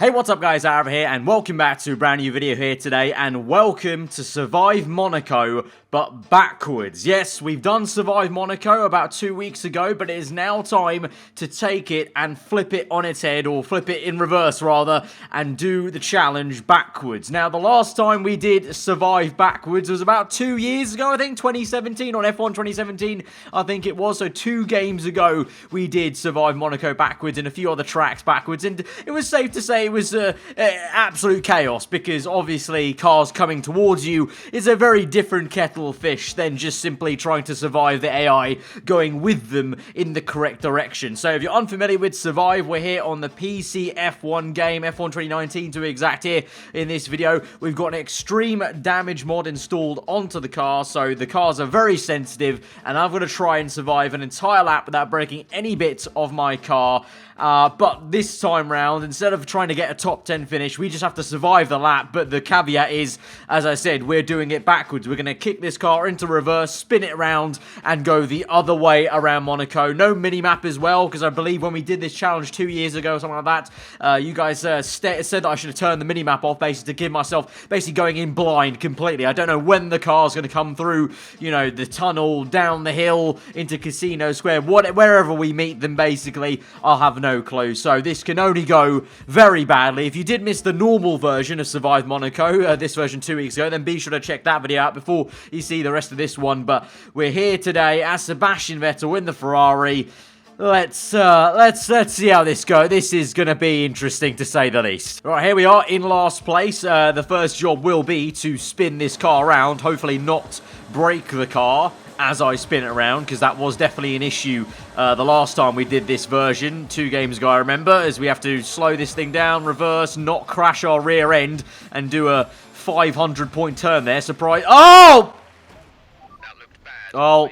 Hey, what's up guys, AARAVA here, and welcome back to a brand new video here today, and welcome to Survive Monaco, but backwards. Yes, we've done Survive Monaco about 2 weeks ago, but it is now time to take it and flip it on its head, or flip it in reverse rather, and do the challenge backwards. Now, the last time we did Survive backwards was about 2 years ago, I think, 2017, on F1 2017, I think it was. So 2 games ago, we did Survive Monaco backwards and a few other tracks backwards, and it was safe to say it was absolute chaos, because obviously cars coming towards you is a very different kettle of fish than just simply trying to survive the AI going with them in the correct direction. So if you're unfamiliar with Survive, we're here on the PC F1 game, F1 2019 to be exact. Here in this video, we've got an extreme damage mod installed onto the car, so the cars are very sensitive, and I'm going to try and survive an entire lap without breaking any bits of my car. But this time round, instead of trying to get a top 10 finish, we just have to survive the lap. But the caveat is, as I said, we're doing it backwards. We're going to kick this car into reverse, spin it around, and go the other way around Monaco. No mini-map as well, because I believe when we did this challenge 2 years ago or something like that, you guys said that I should have turned the mini-map off, basically, to give myself basically going in blind completely. I don't know when the car's going to come through, you know, the tunnel, down the hill, into Casino Square, wherever we meet them, basically. I'll have no clue. So this can only go very badly. If you did miss the normal version of Survive Monaco, this version 2 weeks ago, then be sure to check that video out before you see the rest of this one. But we're here today as Sebastian Vettel in the Ferrari. Let's see how this goes. This is going to be interesting, to say the least. Right, here we are in last place. The first job will be to spin this car around, hopefully not break the car as I spin it around, because that was definitely an issue the last time we did this version, 2 games ago, I remember, as we have to slow this thing down, reverse, not crash our rear end, and do a 500-point turn there. Surprise. Oh! That looked bad. Oh.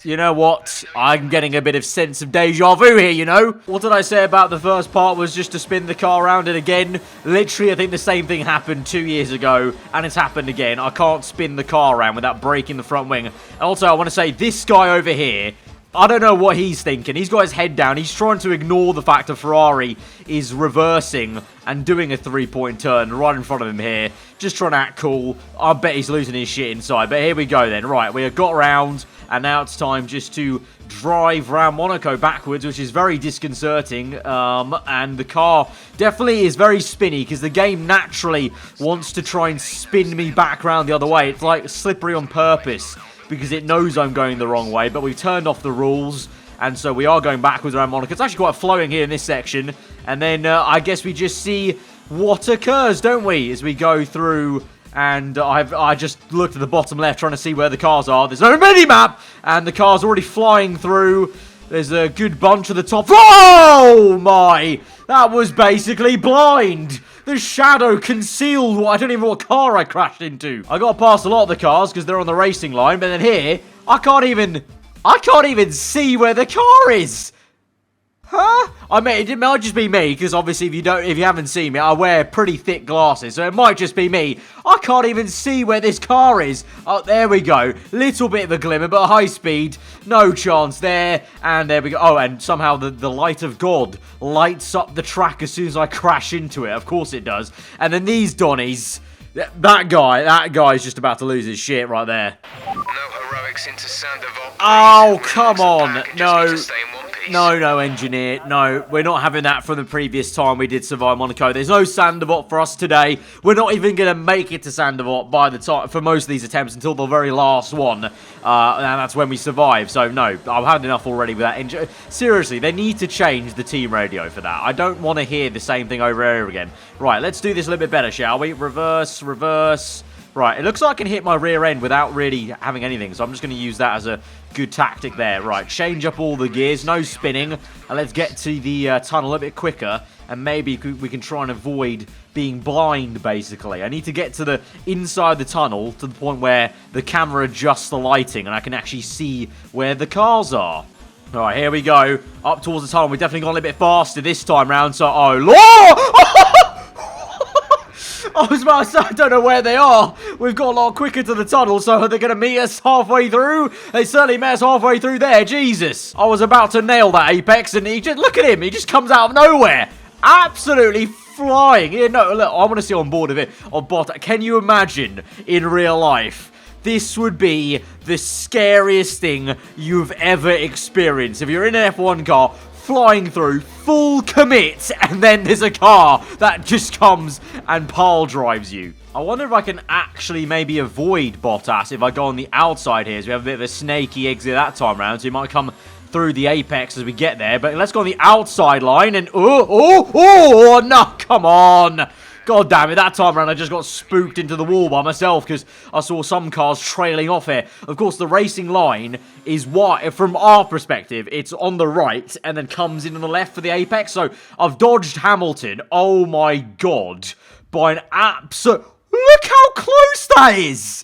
You know what? I'm getting a bit of sense of deja vu here, you know? What did I say about the first part was just to spin the car around, and again, literally, I think the same thing happened 2 years ago, and it's happened again. I can't spin the car around without breaking the front wing. And also, I want to say, this guy over here, I don't know what he's thinking. He's got his head down. He's trying to ignore the fact that Ferrari is reversing and doing a 3-point turn right in front of him here. Just trying to act cool. I bet he's losing his shit inside. But here we go then. Right, we have got around, and now it's time just to drive around Monaco backwards, which is very disconcerting. And the car definitely is very spinny, because the game naturally wants to try and spin me back around the other way. It's like slippery on purpose, because it knows I'm going the wrong way, but we've turned off the rules, and so we are going backwards around Monaco. It's actually quite flowing here in this section, and then I guess we just see what occurs, don't we, as we go through. And I just looked at the bottom left trying to see where the cars are. There's no mini-map, and the car's already flying through. There's a good bunch at the top. Oh my! That was basically blind. The shadow concealed what, I don't even know what car I crashed into. I got past a lot of the cars because they're on the racing line, but then here, I can't even see where the car is. Huh? I mean, it might just be me, because obviously if you haven't seen me, I wear pretty thick glasses, so it might just be me. I can't even see where this car is. Oh, there we go. Little bit of a glimmer, but high speed. No chance there. And there we go. Oh, and somehow the light of God lights up the track as soon as I crash into it. Of course it does. And then these Donnies, that guy's just about to lose his shit right there. No heroics into Sandoval. Oh, come on. No, engineer. No, we're not having that from the previous time we did Survive Monaco. There's no Sandoval for us today. We're not even going to make it to Sandoval by the time for most of these attempts until the very last one. And that's when we survive. So, no, I've had enough already with that. Seriously, they need to change the team radio for that. I don't want to hear the same thing over and over again. Right, let's do this a little bit better, shall we? Reverse, reverse. Right, it looks like I can hit my rear end without really having anything, so I'm just going to use that as a good tactic there. Right, change up all the gears, no spinning, and let's get to the tunnel a bit quicker, and maybe we can try and avoid being blind, basically. I need to get to the inside the tunnel to the point where the camera adjusts the lighting, and I can actually see where the cars are. All right, here we go, up towards the tunnel. We've definitely gone a little bit faster this time round, so, oh, Lord! I was about to say, I don't know where they are. We've got a lot quicker to the tunnel, so are they going to meet us halfway through? They certainly met us halfway through there. Jesus. I was about to nail that apex, and he just, look at him. He just comes out of nowhere. Absolutely flying. Yeah, no, look, I want to see on board of it. On Bottas. Can you imagine in real life? This would be the scariest thing you've ever experienced. If you're in an F1 car, flying through, full commit, and then there's a car that just comes and pile drives you. I wonder if I can actually maybe avoid Bottas if I go on the outside here. So we have a bit of a snaky exit that time round, so he might come through the apex as we get there. But let's go on the outside line and... Oh, no, come on. God damn it, that time around I just got spooked into the wall by myself because I saw some cars trailing off here. Of course, the racing line is wide. From our perspective, it's on the right and then comes in on the left for the apex. So I've dodged Hamilton, oh my god, by an absolute... Look how close that is!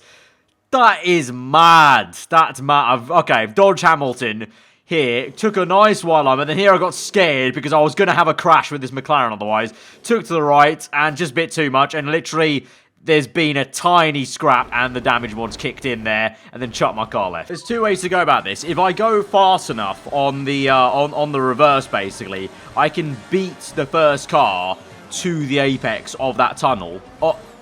That is mad. That's mad. I've dodged Hamilton here, took a nice while on, but then here I got scared because I was going to have a crash with this McLaren otherwise. Took to the right and just bit too much, and literally there's been a tiny scrap and the damage mod's kicked in there and then chucked my car left. There's two ways to go about this. If I go fast enough on the on the reverse, basically, I can beat the first car to the apex of that tunnel.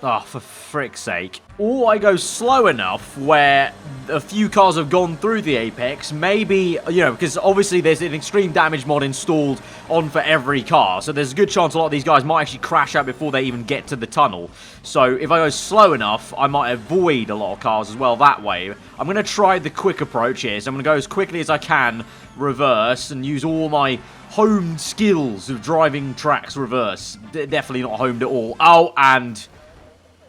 Oh, for frick's sake. Or I go slow enough where a few cars have gone through the apex. Maybe, you know, because obviously there's an extreme damage mod installed on for every car. So there's a good chance a lot of these guys might actually crash out before they even get to the tunnel. So if I go slow enough, I might avoid a lot of cars as well that way. I'm going to try the quick approach here. So I'm going to go as quickly as I can, reverse, and use all my honed skills of driving tracks reverse. Definitely not honed at all. Oh, and...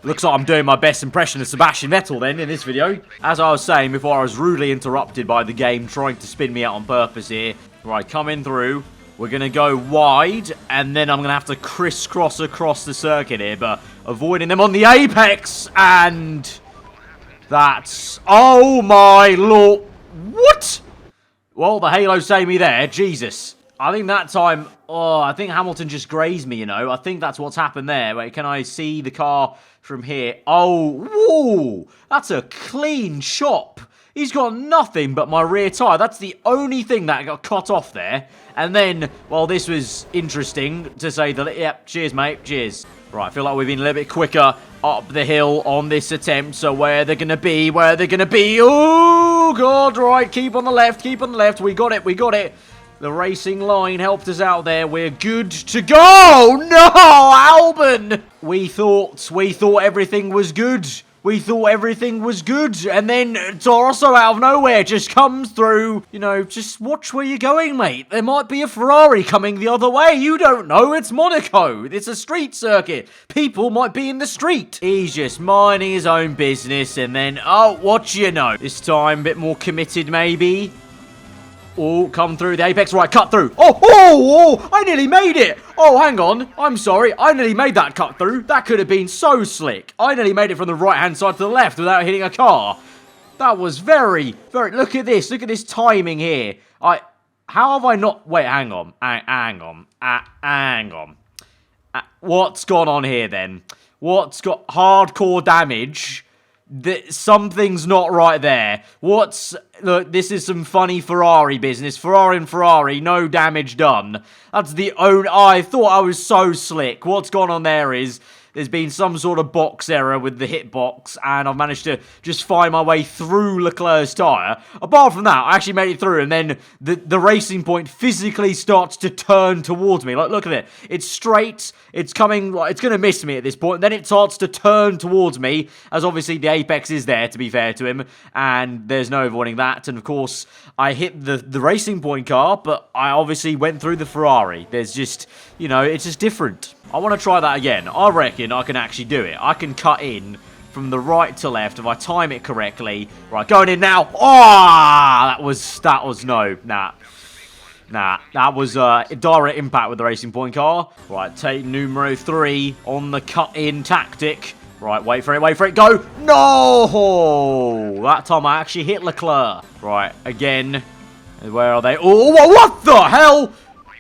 looks like I'm doing my best impression of Sebastian Vettel then in this video. As I was saying before, I was rudely interrupted by the game trying to spin me out on purpose here. Right, coming through. We're going to go wide, and then I'm going to have to crisscross across the circuit here, but avoiding them on the apex, and that's... oh my lord. What? Well, the halo saved me there. Jesus. I think that time... oh, I think Hamilton just grazed me, you know. I think that's what's happened there. Wait, can I see the car from here? Oh, whoa! That's a clean chop. He's got nothing but my rear tyre. That's the only thing that got cut off there. And then, well, this was interesting to say the... yep, cheers, mate. Cheers. Right, I feel like we've been a little bit quicker up the hill on this attempt. So where they're going to be, where they're going to be. Oh, God, right. Keep on the left, keep on the left. We got it, we got it. The racing line helped us out there. We're good to go. No, Albon. We thought everything was good. We thought everything was good. And then Torosso out of nowhere just comes through. You know, just watch where you're going, mate. There might be a Ferrari coming the other way. You don't know. It's Monaco. It's a street circuit. People might be in the street. He's just minding his own business. And then, oh, what you know. This time, a bit more committed, maybe. Oh, come through the apex. Right, cut through. Oh, I nearly made it. Oh, hang on. I'm sorry. I nearly made that cut through. That could have been so slick. I nearly made it from the right-hand side to the left without hitting a car. That was very... look at this. Look at this timing here. How have I not... wait, hang on. Hang on. What's gone on here, then? What's got hardcore damage... something's not right there. Look, this is some funny Ferrari business. Ferrari and Ferrari, no damage done. That's the only... I thought I was so slick. What's gone on there is... there's been some sort of box error with the hitbox, and I've managed to just find my way through Leclerc's tyre. Apart from that, I actually made it through, and then the racing point physically starts to turn towards me. Like, look at it. It's straight. It's coming... like, it's going to miss me at this point. And then it starts to turn towards me, as obviously the apex is there, to be fair to him, and there's no avoiding that. And, of course, I hit the racing point car, but I obviously went through the Ferrari. There's just... you know, it's just different. I want to try that again. I reckon I can actually do it. I can cut in from the right to left if I time it correctly. Right, going in now. Oh, that was no. Nah. That was a direct impact with the racing point car. Right, take numero 3 on the cut-in tactic. Right, wait for it, go. No! That time I actually hit Leclerc. Right, again. Where are they? Oh, what the hell?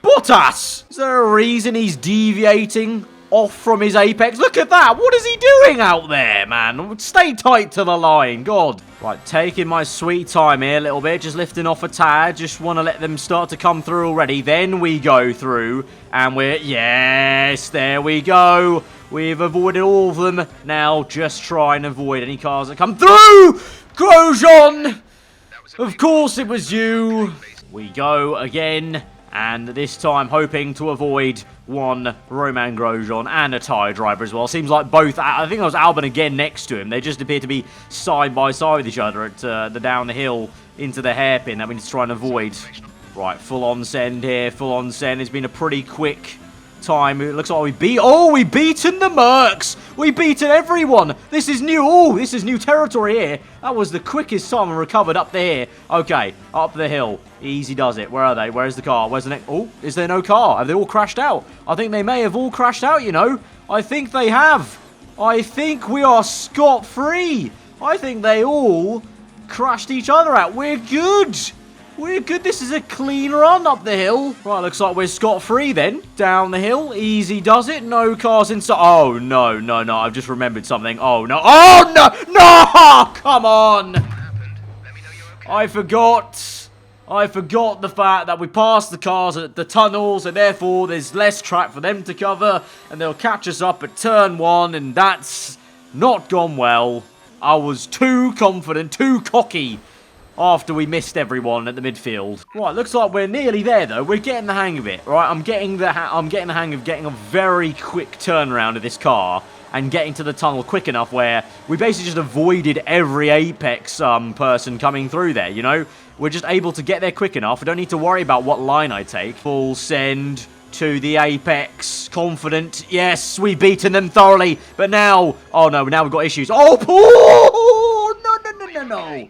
Bottas! Is there a reason he's deviating off from his apex. Look at that. What is he doing out there, man? Stay tight to the line. God. Right, taking my sweet time here a little bit. Just lifting off a tad. Just want to let them start to come through already. Then we go through. And we're... Yes, there we go. We've avoided all of them. Now just try and avoid any cars that come through. Grosjean. Of course it was you. We go again. And this time hoping to avoid one Romain Grosjean and a tyre driver as well. Seems like both, I think it was Albon again next to him. They just appear to be side by side with each other at the down the hill into the hairpin that we need to try and avoid. Right, full on send here, full on send. It's been a pretty quick time. It looks like we've beaten the Mercs. We've beaten everyone. This is new. Oh, this is new territory here. That was the quickest time I recovered up there. Okay, up the hill. Easy does it. Where are they? Where's the car? Where's the next? Oh, is there no car? Have they all crashed out? I think they may have all crashed out, you know. I think they have. I think we are scot-free. I think they all crashed each other out. We're good. We're good. This is a clean run up the hill. Right, looks like we're scot-free then. Down the hill. Easy does it. No cars inside. Oh, no. I've just remembered something. Oh, no. Oh, no. No! Come on. I forgot the fact that we passed the cars at the tunnels, and therefore there's less track for them to cover, and they'll catch us up at turn 1, and that's not gone well. I was too confident, too cocky after we missed everyone at the midfield. Right, looks like we're nearly there though. We're getting the hang of it. Right, I'm getting the hang of getting a very quick turnaround of this car and getting to the tunnel quick enough where we basically just avoided every Apex person coming through there, you know? We're just able to get there quick enough. We don't need to worry about what line I take. Full send to the Apex. Confident. Yes, we've beaten them thoroughly. But now... Oh, no, now we've got issues. Oh, no.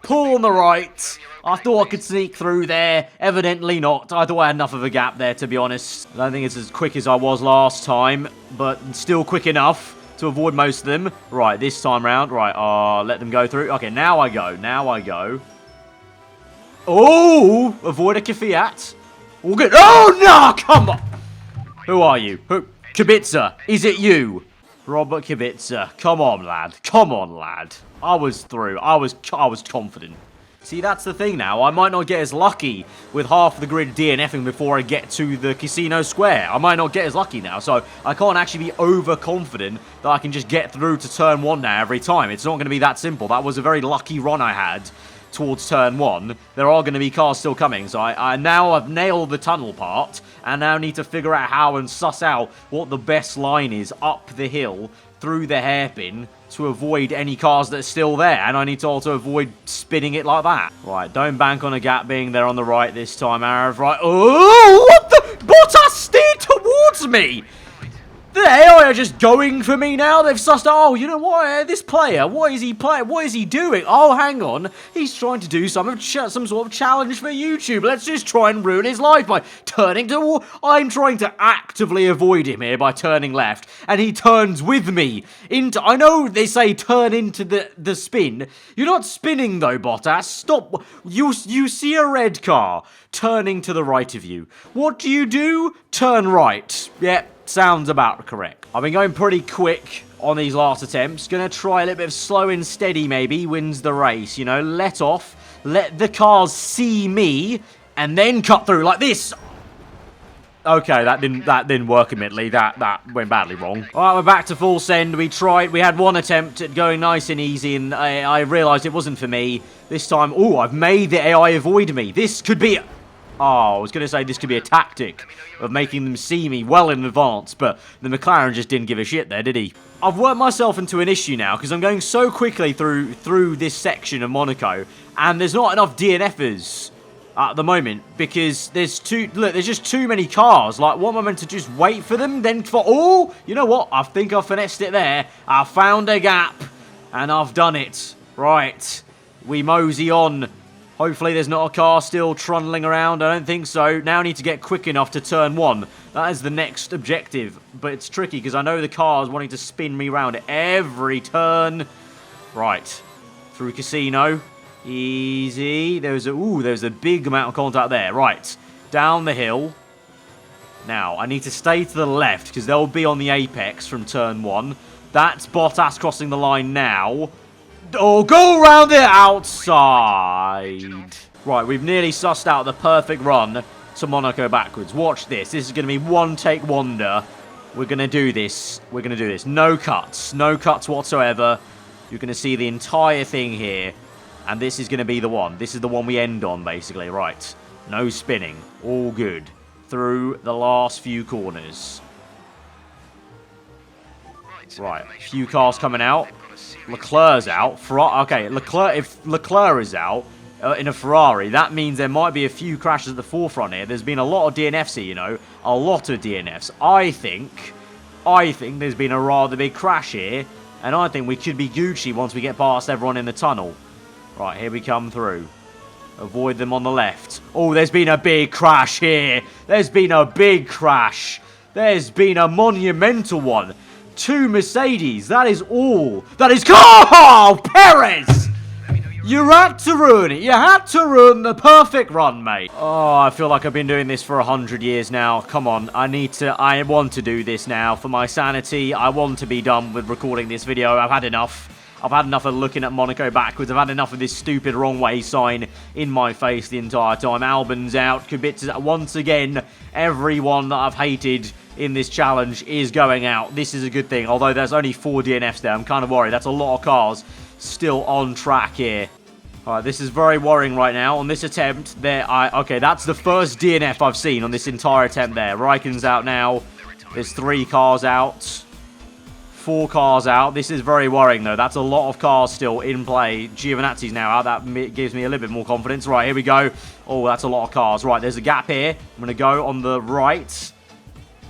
Pull on the right. I thought I could sneak through there. Evidently not. I thought I had enough of a gap there, to be honest. I don't think it's as quick as I was last time, but still quick enough to avoid most of them. Right, this time round. Right, let them go through. Okay, now I go. Oh, avoid a Fiat. All good. Oh, no, come on. Who are you? Kubica, is it you? Robert Kubica. Come on, lad. I was through. I was confident. See, that's the thing now. I might not get as lucky with half the grid DNFing before I get to the casino square. I might not get as lucky now, so I can't actually be overconfident that I can just get through to turn 1 now every time. It's not going to be that simple. That was a very lucky run I had towards turn 1. There are going to be cars still coming, so I now have nailed the tunnel part, and now need to figure out how and suss out what the best line is up the hill through the hairpin to avoid any cars that are still there, and I need to also avoid spinning it like that. Right, don't bank on a gap being there on the right this time, Arav. Right, oh, what the? Bottas steered towards me! The AI are just going for me now. They've sussed out, oh, you know what? This player, what is he playing? What is he doing? Oh, hang on. He's trying to do some sort of challenge for YouTube. Let's just try and ruin his life by turning to... I'm trying to actively avoid him here by turning left, and he turns with me into... I know they say turn into the spin. You're not spinning, though, Bottas. Stop. You see a red car turning to the right of you. What do? Turn right. Yeah. Sounds about correct. I've been going pretty quick on these last attempts. Gonna try a little bit of slow and steady maybe. Wins the race, you know. Let off. Let the cars see me. And then cut through like this. Okay, that didn't work admittedly. That went badly wrong. Alright, we're back to full send. We had one attempt at going nice and easy, and I realised it wasn't for me. This time, I've made the AI avoid me. This could be... Oh, I was going to say this could be a tactic of making them see me well in advance, but the McLaren just didn't give a shit there, did he? I've worked myself into an issue now, because I'm going so quickly through this section of Monaco, and there's not enough DNFers at the moment, because there's just too many cars. Like, what am I meant to just wait for them, then for... Oh, you know what? I think I finessed it there. I found a gap, and I've done it. Right, we mosey on. Hopefully there's not a car still trundling around. I don't think so. Now I need to get quick enough to turn 1. That is the next objective. But it's tricky because I know the car is wanting to spin me around at every turn. Right. Through casino. Easy. There's a big amount of contact there. Right. Down the hill. Now, I need to stay to the left because they'll be on the apex from turn 1. That's Bottas crossing the line now. Oh, go around the outside. Right, we've nearly sussed out the perfect run to Monaco backwards. Watch this. This is going to be one-take wonder. We're going to do this. We're going to do this. No cuts. No cuts whatsoever. You're going to see the entire thing here. And this is going to be the one. This is the one we end on, basically. Right. No spinning. All good. Through the last few corners. Right. Few cars coming out. Leclerc's out. Okay, if Leclerc is out in a Ferrari, that means there might be a few crashes at the forefront here. There's been a lot of DNFs here, you know. A lot of DNFs. I think there's been a rather big crash here. And I think we could be Gucci once we get past everyone in the tunnel. Right, here we come through. Avoid them on the left. Oh, there's been a big crash here. There's been a big crash. There's been a monumental one. 2 Mercedes. That is all. That is... Oh, Perez! You had to ruin it. You had to ruin the perfect run, mate. Oh, I feel like I've been doing this for 100 years now. Come on. I want to do this now for my sanity. I want to be done with recording this video. I've had enough. I've had enough of looking at Monaco backwards. I've had enough of this stupid wrong way sign in my face the entire time. Albon's out. Kubica once again. Everyone that I've hated in this challenge is going out. This is a good thing. Although there's only 4 DNFs there. I'm kind of worried. That's a lot of cars still on track here. Alright, this is very worrying right now. On this attempt, okay, that's the first DNF I've seen on this entire attempt there. Raikkonen's out now. There's 3 cars out. 4 cars out. This is very worrying, though. That's a lot of cars still in play. Giovinazzi's now out. That gives me a little bit more confidence. Right, here we go. Oh, that's a lot of cars. Right, there's a gap here. I'm going to go on the right.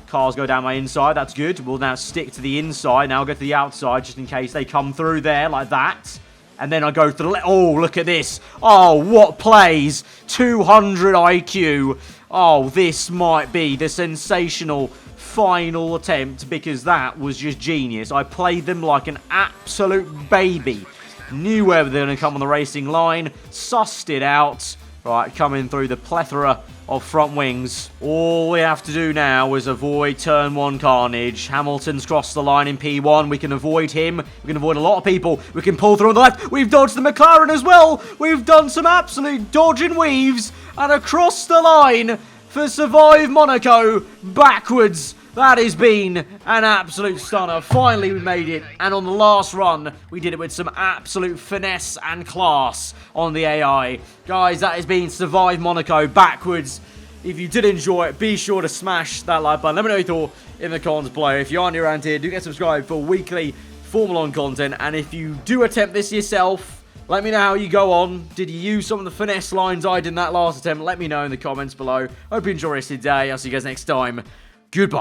Cars go down my inside. That's good. We'll now stick to the inside. Now I'll go to the outside just in case they come through there like that. And then I go to the left. Oh, look at this. Oh, what plays. 200 IQ. Oh, this might be the sensational final attempt because that was just genius. I played them like an absolute baby. Knew where they were going to come on the racing line. Sussed it out. Right, coming through the plethora of front wings. All we have to do now is avoid turn 1 carnage. Hamilton's crossed the line in P1. We can avoid him. We can avoid a lot of people. We can pull through on the left. We've dodged the McLaren as well. We've done some absolute dodge and weaves. And across the line for Survive Monaco backwards. That has been an absolute stunner. Finally, we made it. And on the last run, we did it with some absolute finesse and class on the AI. Guys, that has been Survive Monaco backwards. If you did enjoy it, be sure to smash that like button. Let me know what you thought in the comments below. If you aren't new around here, do get subscribed for weekly Formula 1 content. And if you do attempt this yourself, let me know how you go on. Did you use some of the finesse lines I did in that last attempt? Let me know in the comments below. Hope you enjoy the rest of your day. I'll see you guys next time. Goodbye.